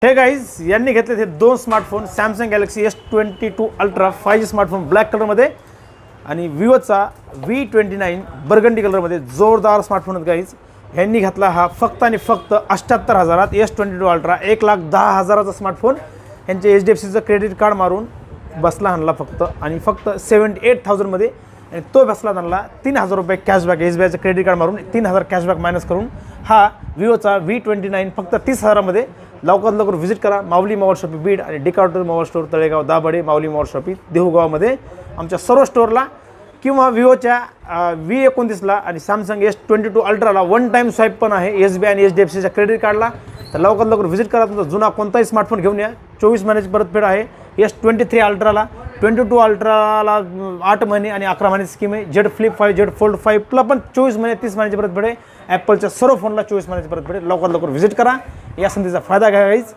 हे गाईज यांनी घेतले हे दोन smartphone Samsung Galaxy S22 ultra 5G smartphone black कलरमध्ये आणि विवोचा V29 बर्गंडी कलरमध्ये जोरदार स्मार्टफोन आहेत गाईज। ह्यांनी घेतला हा फक्त आणि फक्त 78,000 S22 अल्ट्रा 1,10,000चा स्मार्टफोन। यांचे HDFCचं क्रेडिट कार्ड मारून बसला आणला फक्त आणि फक्त 78,000 मध्ये आणि तो बसला आणला 3,000 रुपये कॅशबॅक SBIचं क्रेडिट कार्ड मारून 3,000 कॅशबॅक मायनस करून हा विवोचा V29 फक्त 30,000 मध्ये लवकरात लवकर व्हिजिट करा माऊली मोबाईल शॉपी बीड आणि डिकाउंटर mobile store Talegaon Dabhade Mauli mobile shoppy देहूगावमध्ये आमच्या सर्व स्टोअरला किंवा विवोच्या V29ला आणि सॅमसंग S22 अल्ट्राला वन टाइम स्वाईप पण आहे SBI आणि HDFCच्या क्रेडिट कार्डला। तर लवकरात लवकर व्हिजिट करा तुमचा जुना कोणताही स्मार्टफोन घेऊन या 24 महिन्याची परतफेड आहे। S23 अल्ट्राला 22 अल्ट्राला 8 महिने आणि 11 महिन्याची स्कीम आहे। Z Flip 5 Z Fold 5ला पण 24 महिने 30 महिन्याची परतफेड आहे। ॲपलच्या सर्व फोनला 24 महिन्याची परतफेड आहे। लवकरात लवकर व्हिजिट करा या संधीचा फायदा घ्या गाईज।